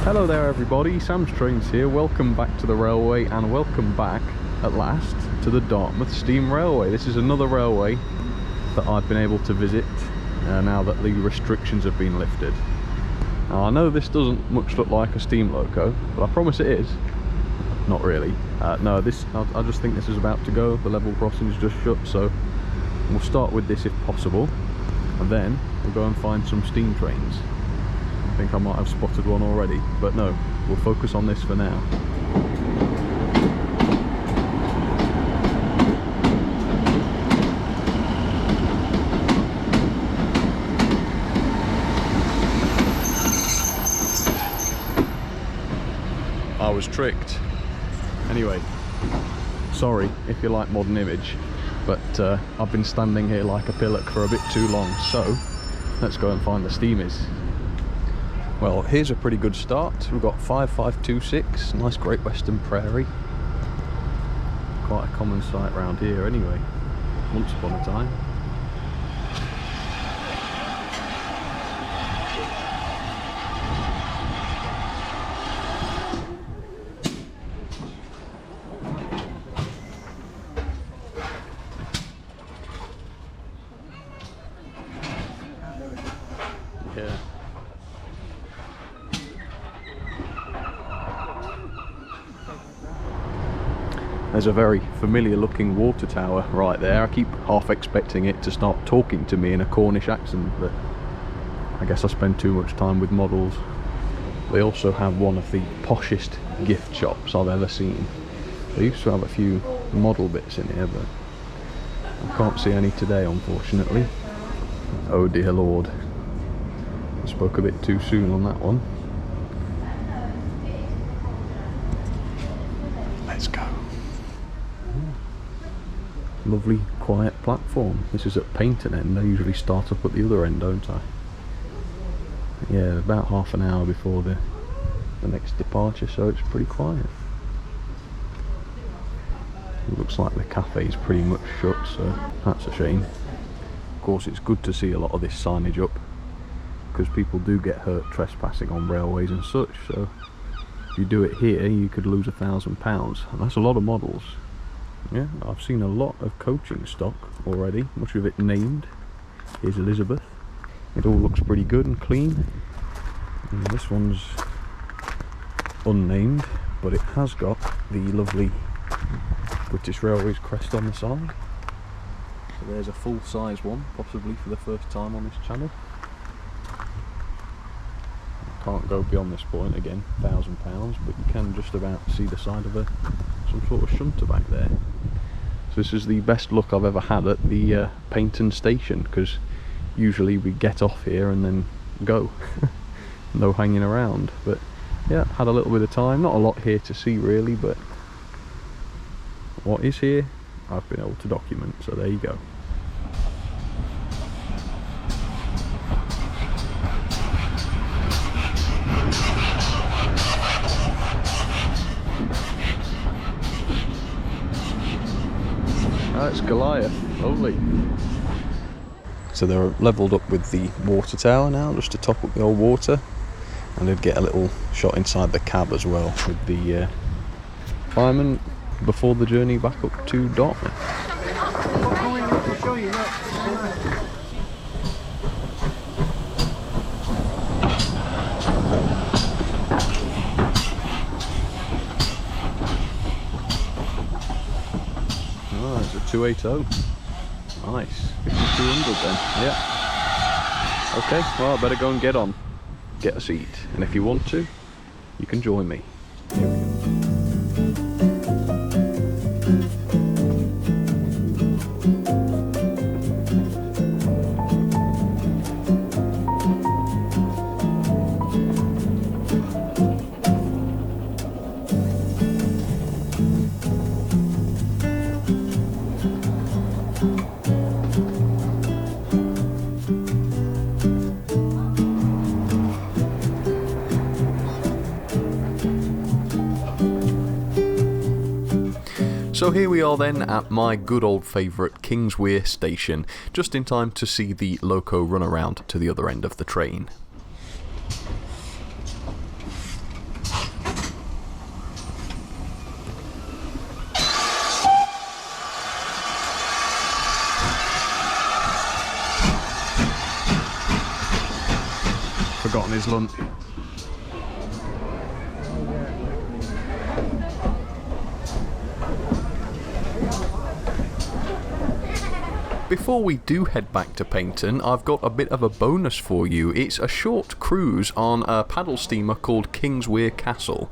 Hello there everybody, Sam's Trains here. Welcome back to the railway, and welcome back at last to the Dartmouth Steam Railway. This is another railway that I've been able to visit now that the restrictions have been lifted. Now I know this doesn't much look like a steam loco, but I promise it is. Not really. No, I just think this is about to go. The level crossing is just shut, so we'll start with this if possible, and then we'll go and find some steam trains. I think I might have spotted one already, but no, we'll focus on this for now. I was tricked. Anyway, sorry if you like modern image, but I've been standing here like a pillock for a bit too long, so let's go and find the steamies. Well, here's a pretty good start. We've got 5526, nice Great Western Prairie. Quite a common sight round here anyway, once upon a time. Yeah. There's a very familiar looking water tower right there. I keep half expecting it to start talking to me in a Cornish accent, but I guess I spend too much time with models. They also have one of the poshest gift shops I've ever seen. They used to have a few model bits in here, but I can't see any today, unfortunately. Oh dear lord. I spoke a bit too soon on that one. Let's go. Lovely quiet platform. This is at Painton end. I usually start up at the other end, don't I? Yeah, about half an hour before the next departure, so it's pretty quiet. It looks like the cafe's pretty much shut, so that's a shame. Of course, it's good to see a lot of this signage up, because people do get hurt trespassing on railways and such, so if you do it here you could lose £1,000, and that's a lot of models. Yeah, I've seen a lot of coaching stock already, much of it named. Here's Elizabeth. It all looks pretty good and clean. And this one's unnamed, but it has got the lovely British Railways crest on the side. So there's a full-size one, possibly for the first time on this channel. Can't go beyond this point again, £1,000, but you can just about see the side of some sort of shunter back there. So this is the best look I've ever had at the Painton station, because usually we get off here and then go. No hanging around, but yeah, had a little bit of time. Not a lot here to see really, but what is here I've been able to document, so there you go. That's Goliath, lovely. So they're levelled up with the water tower now, just to top up the old water, and they'd get a little shot inside the cab as well with the fireman before the journey back up to Dartmouth. Oh, it's a 280. Nice. 5200 then. Yeah. Okay, well I better go and get a seat, and if you want to, you can join me. Here we go. So here we are then at my good old favourite Kingswear station, just in time to see the loco run around to the other end of the train. forgotten his lunch. Before we do head back to Paignton, I've got a bit of a bonus for you. It's a short cruise on a paddle steamer called Kingswear Castle.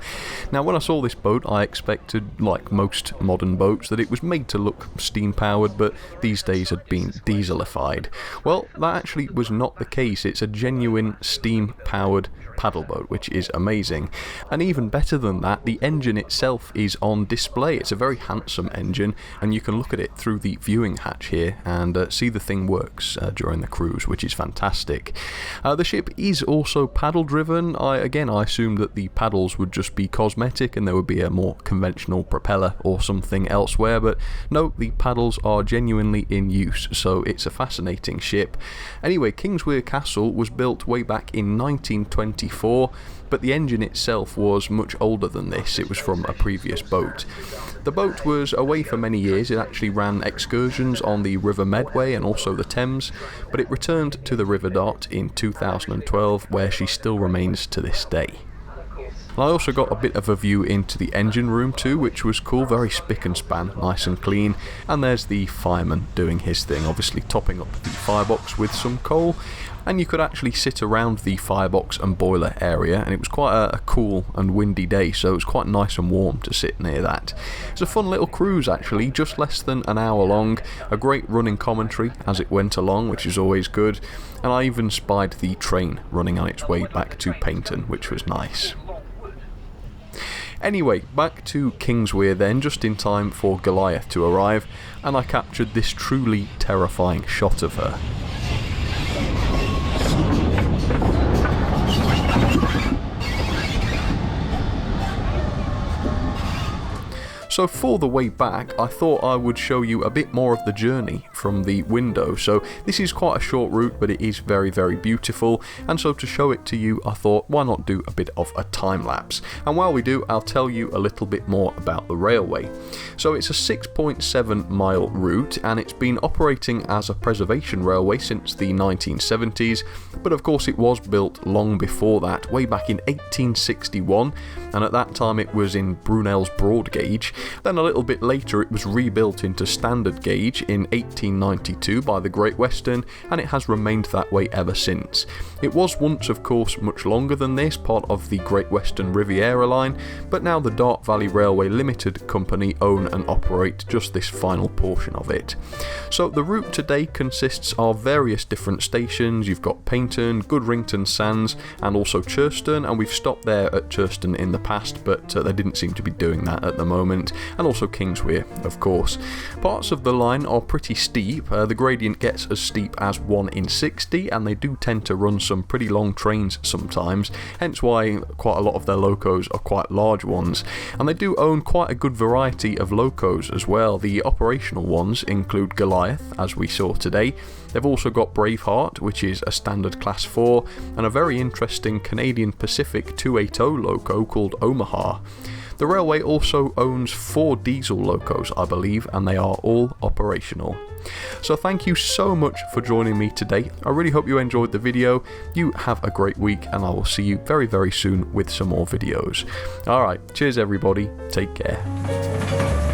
Now, when I saw this boat, I expected, like most modern boats, that it was made to look steam-powered, but these days had been dieselified. Well, that actually was not the case. It's a genuine steam-powered paddle boat, which is amazing. And even better than that, the engine itself is on display. It's a very handsome engine, and you can look at it through the viewing hatch here and see the thing works during the cruise, which is fantastic. The ship is also paddle driven. I assumed that the paddles would just be cosmetic and there would be a more conventional propeller or something elsewhere, but no, the paddles are genuinely in use, so it's a fascinating ship. Anyway, Kingswear Castle was built way back in 1924, but the engine itself was much older than this. It was from a previous boat. The boat was away for many years. It actually ran excursions on the River Medway and also the Thames, but it returned to the River Dart in 2012, where she still remains to this day. And I also got a bit of a view into the engine room too, which was cool, very spick and span, nice and clean. And there's the fireman doing his thing, obviously topping up the firebox with some coal. And you could actually sit around the firebox and boiler area, and it was quite a cool and windy day, so it was quite nice and warm to sit near that. It's a fun little cruise actually, just less than an hour long, a great running commentary as it went along, which is always good, and I even spied the train running on its way back to Paignton, which was nice. Anyway, back to Kingswear then, just in time for Goliath to arrive, and I captured this truly terrifying shot of her. So for the way back, I thought I would show you a bit more of the journey from the window. So this is quite a short route, but it is very, very beautiful. And so to show it to you, I thought, why not do a bit of a time lapse? And while we do, I'll tell you a little bit more about the railway. So it's a 6.7 mile route, and it's been operating as a preservation railway since the 1970s. But of course it was built long before that, way back in 1861. And at that time it was in Brunel's broad gauge. Then a little bit later it was rebuilt into standard gauge in 1892 by the Great Western, and it has remained that way ever since. It was once of course much longer than this, part of the Great Western Riviera line, but now the Dart Valley Railway Limited Company own and operate just this final portion of it. So the route today consists of various different stations. You've got Paignton, Goodrington Sands and also Churston, and we've stopped there at Churston in the past, but they didn't seem to be doing that at the moment, and also Kingswear of course. Parts of the line are pretty steep. The gradient gets as steep as 1 in 60, and they do tend to run some pretty long trains sometimes, hence why quite a lot of their locos are quite large ones. And they do own quite a good variety of locos as well. The operational ones include Goliath, as we saw today. They've also got Braveheart, which is a standard class 4, and a very interesting Canadian Pacific 280 loco called Omaha. The railway also owns 4 diesel locos, I believe, and they are all operational. So thank you so much for joining me today. I really hope you enjoyed the video. You have a great week, and I will see you very, very soon with some more videos. Alright, cheers everybody, take care.